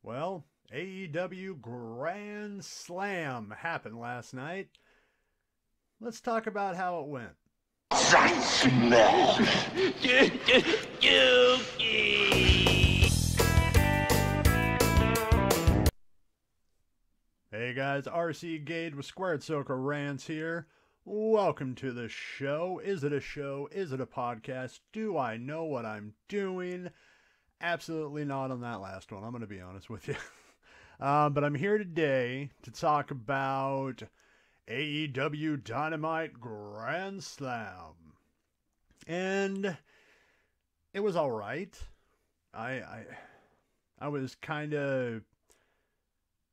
Well, AEW Grand Slam happened last night. Let's talk about how it went. That smell. Hey guys, RC Gade with Squared Circle Rants here. Welcome to the show. Is it a show? Is it a podcast? Do I know what I'm doing? Absolutely not on that last one. I'm going to be honest with you. But I'm here today to talk about AEW Dynamite Grand Slam. And it was all right. I was kind of,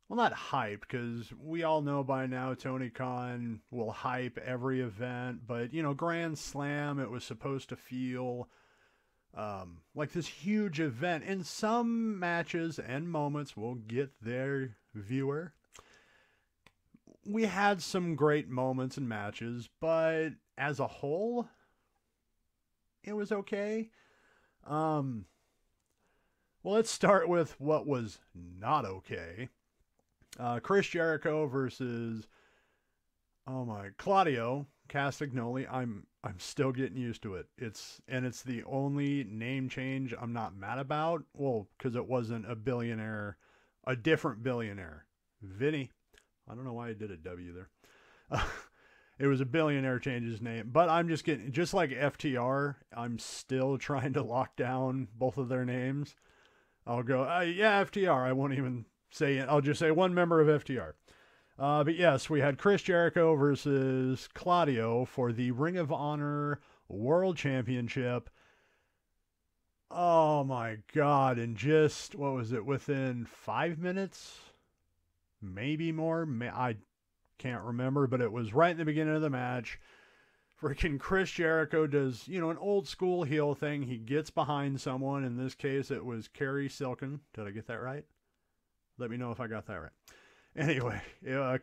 well, not hyped, because we all know by now Tony Khan will hype every event. But, you know, Grand Slam, it was supposed to feel like this huge event. In some matches and moments, we'll get there, viewer. We had some great moments and matches, but as a whole, it was okay. Well, let's start with what was not okay. Chris Jericho versus Claudio Castagnoli. I'm still getting used to it. It's the only name change I'm not mad about. Well, because it wasn't a billionaire, a different billionaire. Vinny. I don't know why I did a W there. It was a billionaire change his name. But I'm just getting, just like FTR, I'm still trying to lock down both of their names. I'll go, yeah, FTR. I won't even say it. I'll just say one member of FTR. But yes, we had Chris Jericho versus Claudio for the Ring of Honor World Championship. Oh my God. And just, what was it, within 5 minutes? Maybe more. I can't remember, but it was right in the beginning of the match. Freaking Chris Jericho does, an old school heel thing. He gets behind someone. In this case, it was Kerry Silken. Did I get that right? Let me know if I got that right. Anyway,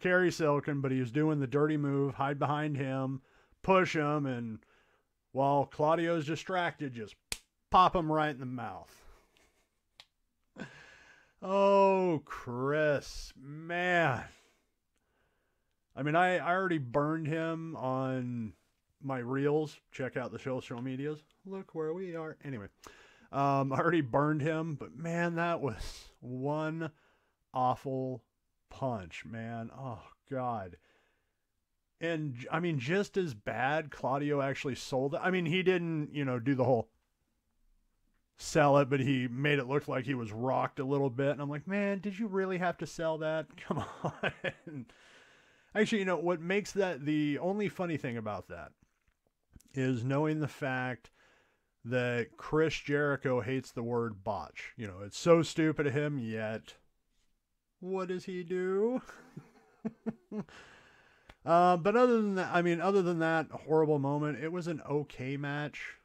Kerry Silken, but he was doing the dirty move, hide behind him, push him, and while Claudio's distracted, just pop him right in the mouth. Oh, Chris, man. I mean, I already burned him on my reels. Check out the social medias. Look where we are. Anyway, I already burned him, but man, that was one awful punch, man. Oh, God. And, I mean, just as bad, Claudio actually sold it. I mean, he didn't, do the whole sell it, but he made it look like he was rocked a little bit. And I'm like, man, did you really have to sell that? Come on. Actually, what makes that, the only funny thing about that is knowing the fact that Chris Jericho hates the word botch. It's so stupid of him, yet what does he do? But other than that horrible moment, it was an okay match.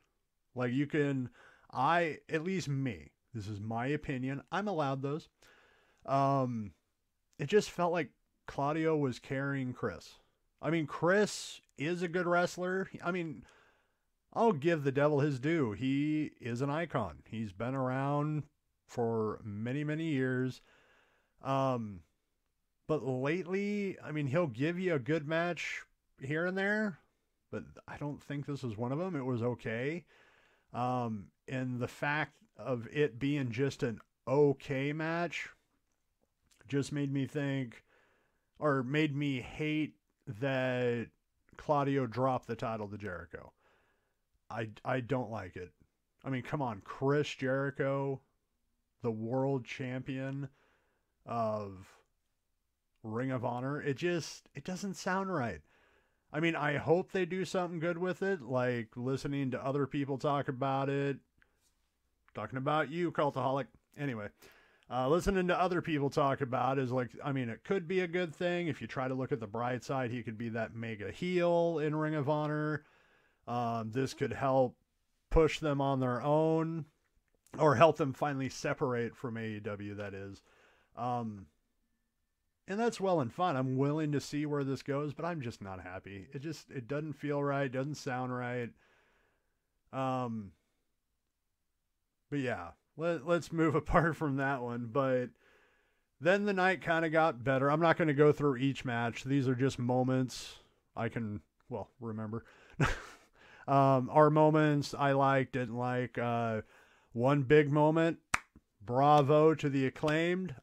Like, at least me, this is my opinion, I'm allowed those. It just felt like Claudio was carrying Chris. I mean, Chris is a good wrestler. I mean, I'll give the devil his due. He is an icon. He's been around for many, many years. But lately, I mean, he'll give you a good match here and there, but I don't think this was one of them. It was okay. And the fact of it being just an okay match just made me think, or made me hate that Claudio dropped the title to Jericho. I don't like it. I mean, come on, Chris Jericho, the world champion of Ring of Honor. It doesn't sound right. I mean, I hope they do something good with it, like listening to other people talk about it. Talking about you, Cultaholic. Anyway, listening to other people talk about is like, I mean, it could be a good thing. If you try to look at the bright side, he could be that mega heel in Ring of Honor. This could help push them on their own, or help them finally separate from AEW, that is. And that's well and fun. I'm willing to see where this goes, but I'm just not happy. It doesn't feel right. Doesn't sound right. But yeah, let's move apart from that one. But Then the night kind of got better. I'm not going to go through each match. These are just moments I can, well, remember. Our moments I like, didn't like. One big moment, bravo to the Acclaimed.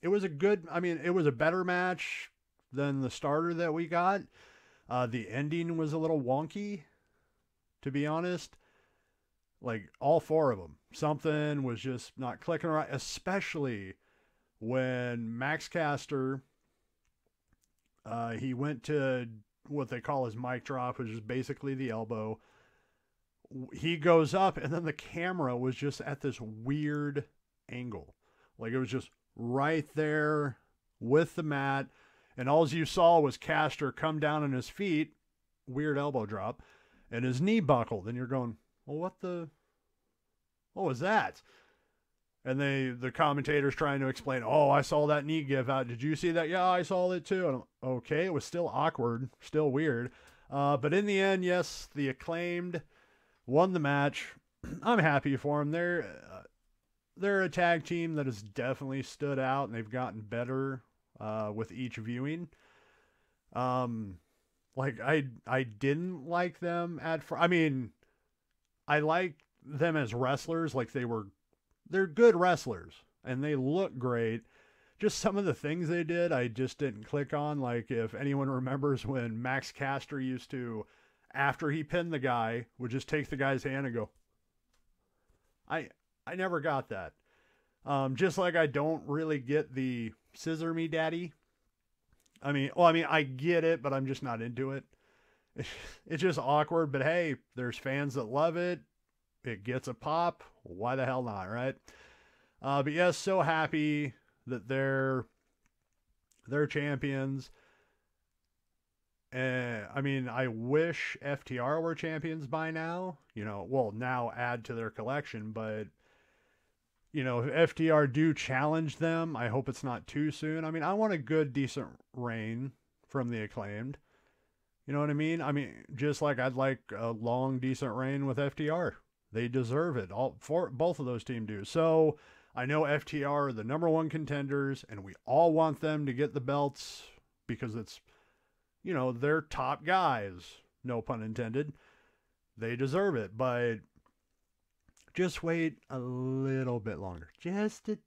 It was it was a better match than the starter that we got. The ending was a little wonky, to be honest. Like, all four of them. Something was just not clicking right, especially when Max Caster, he went to what they call his mic drop, which is basically the elbow. He goes up, and then the camera was just at this weird angle. Like, it was just right there with the mat, and all you saw was Caster come down on his feet, weird elbow drop, and his knee buckled. And you're going, well, what was that? And the commentator's trying to explain, oh, I saw that knee give out. Did you see that? Yeah, I saw it too. And I'm, okay, it was still awkward, still weird. But in the end, yes, the Acclaimed won the match. I'm happy for them. They're a tag team that has definitely stood out, and they've gotten better with each viewing. Like, I didn't like them I like them as wrestlers. Like, they're good wrestlers, and they look great. Just some of the things they did, I just didn't click on. Like, if anyone remembers when Max Caster used to, after he pinned the guy, would just take the guy's hand and go. I never got that. Just like I don't really get the scissor me daddy. I get it, but I'm just not into it. It's just awkward, but hey, there's fans that love it. It gets a pop. Why the hell not, right? But yes, so happy that they're champions. I wish FTR were champions by now. Now add to their collection, but if FTR do challenge them, I hope it's not too soon. I want a good, decent reign from the Acclaimed. You know what I mean? Just like I'd like a long, decent reign with FTR. They deserve it. Both of those teams do. So I know FTR are the number one contenders, and we all want them to get the belts because it's, they're top guys. No pun intended. They deserve it, but just wait a little bit longer. Just a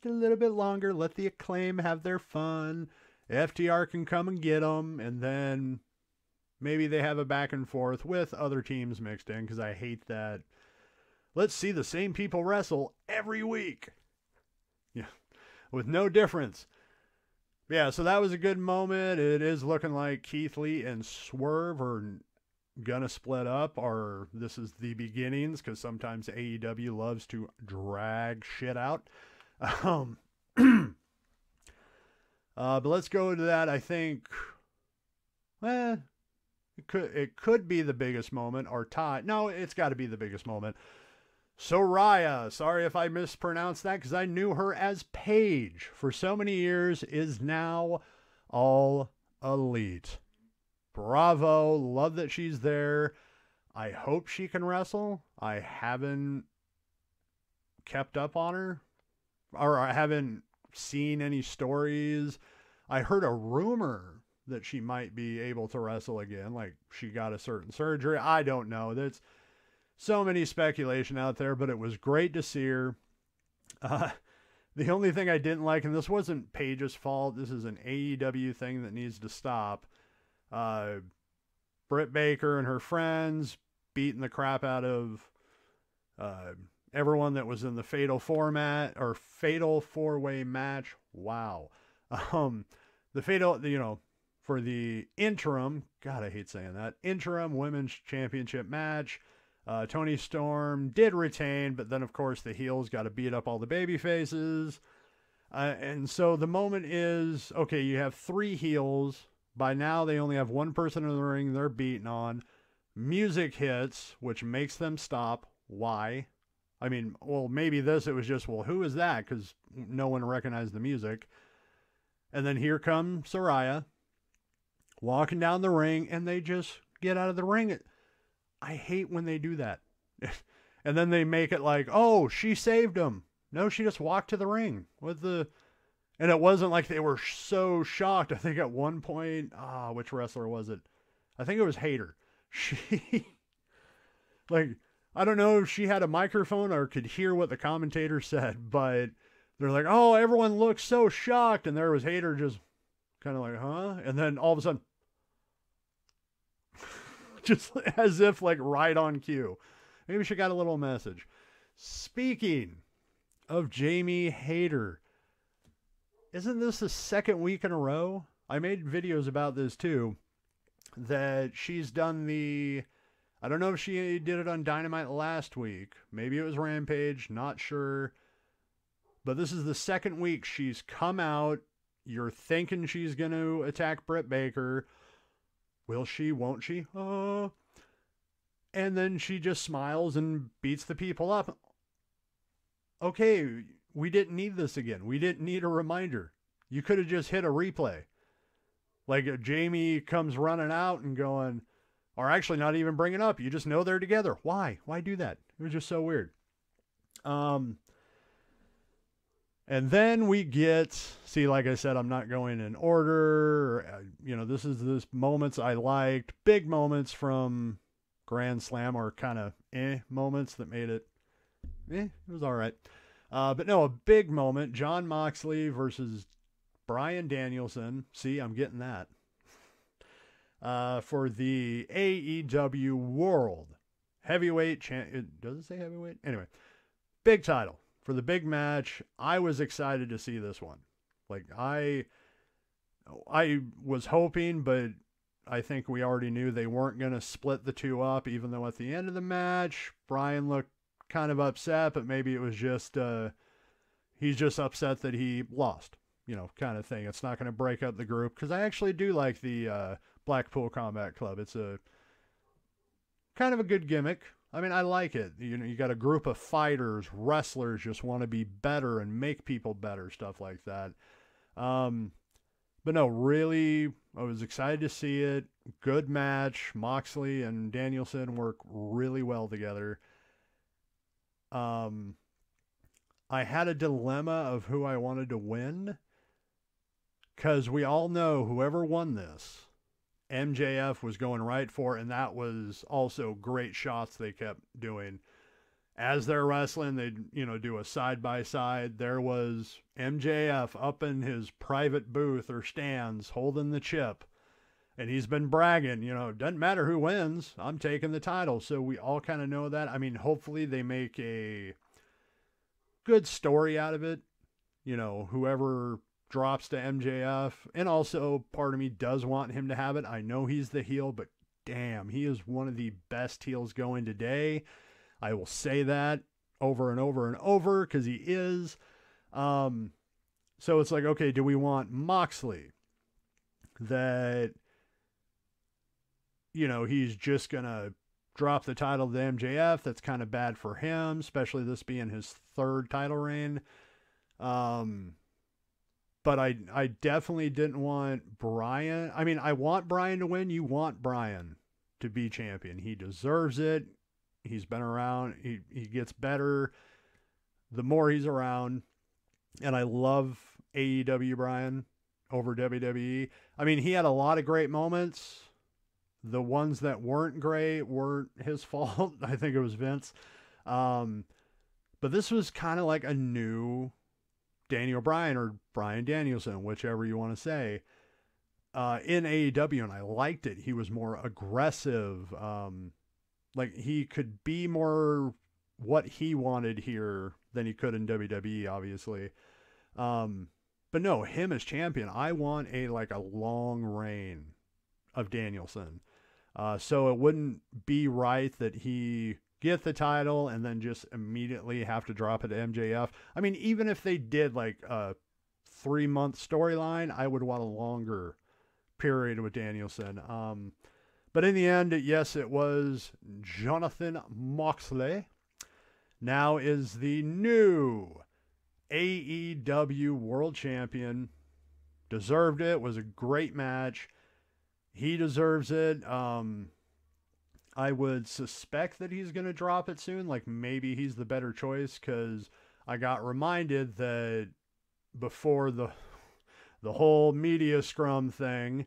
little bit longer. Let the Acclaim have their fun. FTR can come and get them, and then maybe they have a back and forth with other teams mixed in, because I hate that. Let's see the same people wrestle every week. Yeah, with no difference. Yeah, so that was a good moment. It is looking like Keith Lee and Swerve are gonna split up, or this is the beginnings, because sometimes AEW loves to drag shit out. But let's go to that. I think, it could be the biggest moment, or tie. No, it's got to be the biggest moment. Soraya, sorry if I mispronounced that, because I knew her as Paige for so many years, is now All Elite. Bravo, love that she's there. I hope she can wrestle. I haven't kept up on her, or I haven't seen any stories. I heard a rumor that she might be able to wrestle again, like she got a certain surgery. I don't know. That's so many speculation out there, but it was great to see her. The only thing I didn't like, and this wasn't Paige's fault, this is an AEW thing that needs to stop. Britt Baker and her friends beating the crap out of everyone that was in the Fatal Four-Way match. Wow. The Fatal, for the interim, God, I hate saying that, interim women's championship match. Toni Storm did retain, but then, of course, the heels got to beat up all the baby faces. And so the moment is, okay, you have 3 heels. By now, they only have 1 person in the ring they're beating on. Music hits, which makes them stop. Why? Maybe it was just, who is that? Because no one recognized the music. And then here comes Soraya walking down the ring, and they just get out of the ring. I hate when they do that. And then they make it like, oh, she saved him. No, she just walked to the ring with the, and it wasn't like they were so shocked. I think at one point, which wrestler was it? I think it was Hayter. She, like, I don't know if she had a microphone or could hear what the commentator said, but they're like, oh, everyone looks so shocked. And there was Hayter just kind of like, huh? And then all of a sudden, just as if like right on cue. Maybe she got a little message. Speaking of Jamie Hayter, isn't this the second week in a row? I made videos about this too, that she's done the, I don't know if she did it on Dynamite last week. Maybe it was Rampage, not sure. But this is the second week she's come out. You're thinking she's going to attack Britt Baker. Will she? Won't she? And then she just smiles and beats the people up. Okay, we didn't need this again. We didn't need a reminder. You could have just hit a replay. Like Jamie comes running out and going, or actually not even bringing up. You just know they're together. Why? Why do that? It was just so weird. And then we get, see, like I said, I'm not going in order. This is this moments I liked. Big moments from Grand Slam, or kind of moments that made it, it was all right. But no, a big moment, Jon Moxley versus Bryan Danielson. See, I'm getting that. For the AEW World Heavyweight Champion. Does it say heavyweight? Anyway, big title. For the big match, I was excited to see this one. Like, I was hoping, but I think we already knew they weren't going to split the two up, even though at the end of the match, Bryan looked kind of upset, but maybe it was just, he's just upset that he lost, kind of thing. It's not going to break up the group, because I actually do like the Blackpool Combat Club. It's a kind of a good gimmick. I mean, I like it. You got a group of fighters, wrestlers just want to be better and make people better, stuff like that. But no, really, I was excited to see it. Good match. Moxley and Danielson work really well together. I had a dilemma of who I wanted to win, because we all know whoever won this, MJF was going right for, and that was also great shots they kept doing. As they're wrestling, they'd, do a side-by-side. There was MJF up in his private booth or stands holding the chip, and he's been bragging, doesn't matter who wins, I'm taking the title. So we all kind of know that. I mean, hopefully they make a good story out of it. Whoever drops to MJF, and also part of me does want him to have it. I know he's the heel, but damn, he is one of the best heels going today. I will say that over and over and over, because he is. So it's like, okay, do we want Moxley that, he's just gonna drop the title to MJF? That's kind of bad for him, especially this being his third title reign. But I definitely didn't want Bryan. I mean, I want Bryan to win. You want Bryan to be champion. He deserves it. He's been around. He gets better the more he's around. And I love AEW Bryan over WWE. I mean, he had a lot of great moments. The ones that weren't great weren't his fault. I think it was Vince. But this was kind of like a new Daniel Bryan, or Bryan Danielson, whichever you want to say, in AEW, and I liked it. He was more aggressive. Like, he could be more what he wanted here than he could in WWE, obviously. But no, him as champion, I want a long reign of Danielson. So it wouldn't be right that he get the title and then just immediately have to drop it to MJF. I mean, even if they did a 3-month storyline, I would want a longer period with Danielson. But in the end, yes, it was Jonathan Moxley. Now is the new AEW World Champion. Deserved it. Was a great match. He deserves it. I would suspect that he's going to drop it soon. Maybe he's the better choice, because I got reminded that before the whole media scrum thing,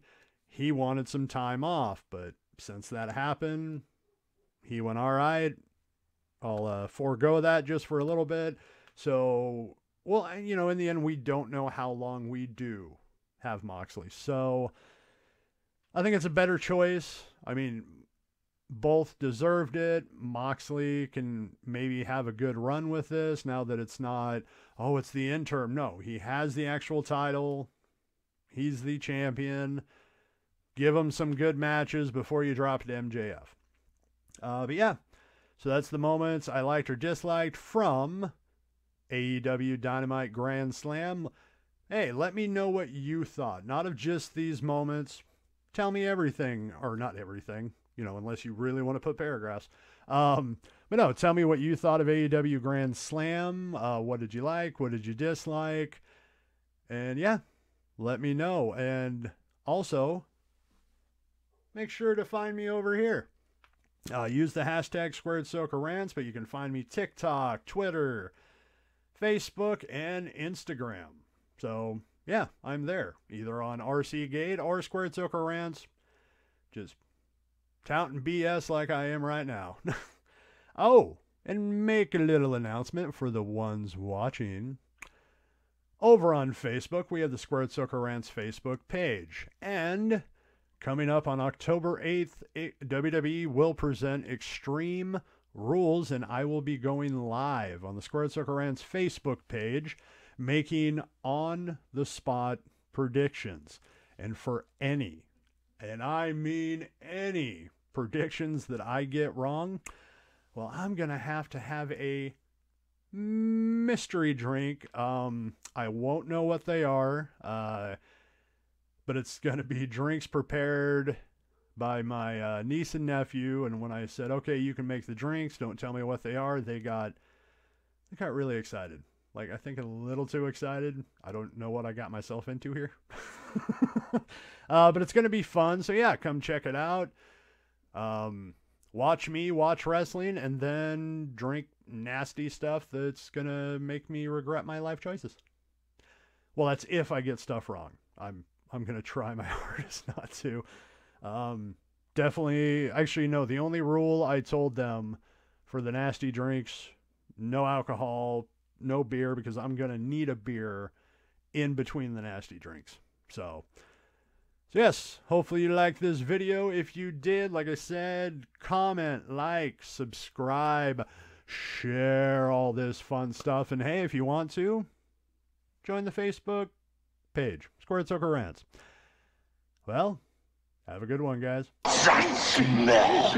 he wanted some time off. But since that happened, he went, all right, I'll forego that just for a little bit. So, well, you know, in the end, we don't know how long we do have Moxley. So I think it's a better choice. I mean, both deserved it. Moxley can maybe have a good run with this now that it's not, oh, it's the interim. No, he has the actual title. He's the champion. Give him some good matches before you drop it to MJF. But yeah, so that's the moments I liked or disliked from AEW Dynamite Grand Slam. Hey, let me know what you thought. Not of just these moments. Tell me everything, or not everything, you know, unless you really want to put paragraphs. But no, tell me what you thought of AEW Grand Slam. What did you like? What did you dislike? And yeah, let me know. And also, make sure to find me over here. Use the hashtag #SquaredSoakerRants, but you can find me TikTok, Twitter, Facebook, and Instagram. So yeah, I'm there, either on RC Gate or Squared Soaker Rants. Just touting BS like I am right now. Oh, and make a little announcement for the ones watching. Over on Facebook, we have the Squared Soaker Rants Facebook page. And coming up on October 8th, WWE will present Extreme Rules, and I will be going live on the Squared Soaker Rants Facebook page, making on-the-spot predictions. And for any, and I mean any, predictions that I get wrong, well, I'm going to have a mystery drink. I won't know what they are, but it's going to be drinks prepared by my niece and nephew. And when I said, okay, you can make the drinks, don't tell me what they are, they got really excited. Like, I think a little too excited. I don't know what I got myself into here. But it's going to be fun. So yeah, come check it out. Watch me watch wrestling and then drink nasty stuff that's going to make me regret my life choices. Well, that's if I get stuff wrong. I'm going to try my hardest not to. Definitely, actually, no, the only rule I told them for the nasty drinks, no alcohol, no beer, because I'm going to need a beer in between the nasty drinks. So yes, hopefully you liked this video. If you did, like I said, comment, like, subscribe, share all this fun stuff. And hey, if you want to, join the Facebook page, Squared Soaker Rants. Well, have a good one, guys. That smell.